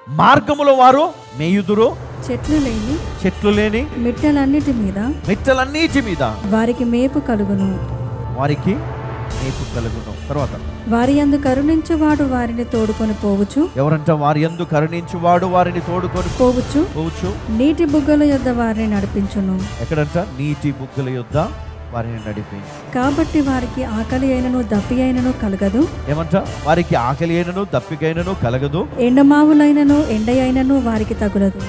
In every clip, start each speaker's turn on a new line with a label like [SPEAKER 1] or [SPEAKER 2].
[SPEAKER 1] మార్గములో వారు మేయుదురు,
[SPEAKER 2] చెట్లు లేని
[SPEAKER 1] మిట్టలన్నిటి మీద
[SPEAKER 2] వారికి మేపు కలుగును.
[SPEAKER 1] తర్వాత
[SPEAKER 2] వారి యందు కరుణించువాడు వారిని తోడుకొని పోవచ్చు.
[SPEAKER 1] ఎవరంట? వారి యందు కరుణించువాడు వారిని తోడుకొని పోవచ్చు.
[SPEAKER 2] నీటి బుగ్గల యొద్ద వారిని నడిపించును.
[SPEAKER 1] ఎక్కడంట? నీటి బుగ్గల యొద్ద వారిని నడిపించు.
[SPEAKER 2] కాబట్టి వారికి ఆకలి అయినను దప్పి అయినను కలగదు.
[SPEAKER 1] ఏమంట? వారికి ఆకలి అయినను దప్పికైనను కలగదు.
[SPEAKER 2] ఎండమావులైనను ఎండ అయినను వారికి తగులదు.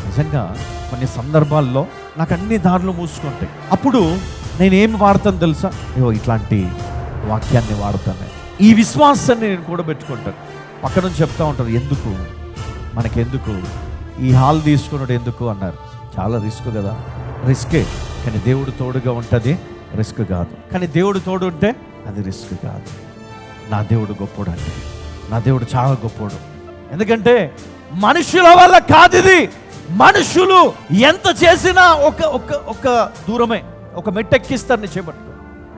[SPEAKER 1] నిజంగా కొన్ని సందర్భాల్లో నాకు అన్ని దారులు మూసుకుంటాయి. అప్పుడు నేనేం వాడతాను తెలుసా? ఇట్లాంటి వాక్యాన్ని వాడతాను. ఈ విశ్వాసాన్ని నేను కూడా పెట్టుకుంటాను. పక్క నుంచి చెప్తా ఉంటారు, ఎందుకు మనకెందుకు ఈ హాల్ తీసుకున్నాడు ఎందుకు అన్నారు. చాలా రిస్క్ కదా. రిస్కే, కానీ దేవుడు తోడుగా ఉంటుంది, రిస్క్ కాదు. కానీ దేవుడు తోడు ఉంటే అది రిస్క్ కాదు. నా దేవుడు గొప్పోడు అండి. నా దేవుడు చాలా గొప్పోడు. ఎందుకంటే మనుషుల వల్ల కాదు ఇది. మనుషులు ఎంత చేసినా ఒక దూరమే, ఒక మెట్టెక్కిస్తారని చేపట్టు.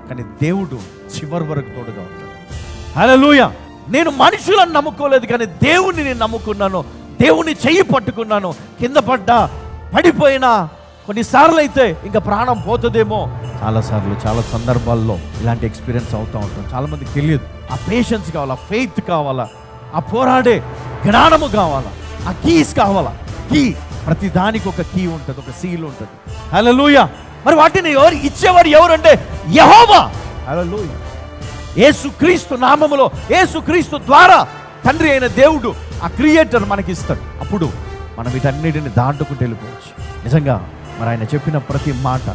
[SPEAKER 1] కానీ దేవుడు చివరి వరకు తోడుగా ఉంటాడు. హల్లెలూయా. నేను మనుషులను నమ్ముకోలేదు, కానీ దేవుని నేను నమ్ముకున్నాను. దేవుని చెయ్యి పట్టుకున్నాను. కింద పడ్డా, పడిపోయినా, కొన్నిసార్లు అయితే ఇంకా ప్రాణం పోతుందేమో. చాలాసార్లు చాలా సందర్భాల్లో ఇలాంటి ఎక్స్పీరియన్స్ అవుతూ ఉంటాం. చాలామందికి తెలియదు. ఆ పేషెన్స్ కావాలా, ఫెయిత్ కావాలా, ఆ పోరాడే జ్ఞానము కావాలా, ఆ కీస్ కావాలా. కీ, ప్రతి దానికి ఒక కీ ఉంటుంది, ఒక సీల్ ఉంటుంది. హల్లెలూయా. మరి వాటిని ఎవరు ఇచ్చేవాడు? ఎవరంటే యెహోవా. హల్లెలూయా. యేసుక్రీస్తు నామములో, యేసుక్రీస్తు ద్వారా తండ్రి అయిన దేవుడు, ఆ క్రియేటర్ మనకి ఇస్తాడు. అప్పుడు మనం వీటన్నిటిని దాటుకుంటూ వెళ్ళిపోవచ్చు. నిజంగా మరి ఆయన చెప్పిన ప్రతి మాట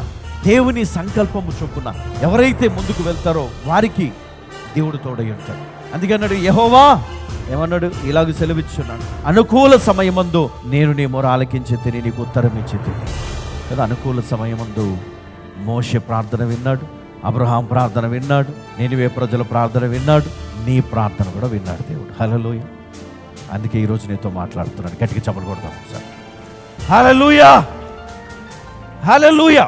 [SPEAKER 1] దేవుని సంకల్పము చొప్పున ఎవరైతే ముందుకు వెళ్తారో వారికి దేవుడు తోడై ఉంటాడు. అందుకే అన్నాడు యెహోవా, ఏమన్నాడు? ఇలాగ సెలవిచ్చున్నాడు, అనుకూల సమయమందు నేను నీ మొర ఆలకించి తిని నీకు ఉత్తరం ఇచ్చి తిని కదా. అనుకూల సమయమందు మోషే ప్రార్థన విన్నాడు, అబ్రహాం ప్రార్థన విన్నాడు, నినివే ప్రజల ప్రార్థన విన్నాడు, నీ ప్రార్థన కూడా విన్నాడు దేవుడు. హల్లెలూయా. అందుకే ఈరోజు నీతో మాట్లాడుతున్నాను. గట్టిగా చప్పట్లు కొడతాం సార్. హల్లెలూయా, హల్లెలూయా.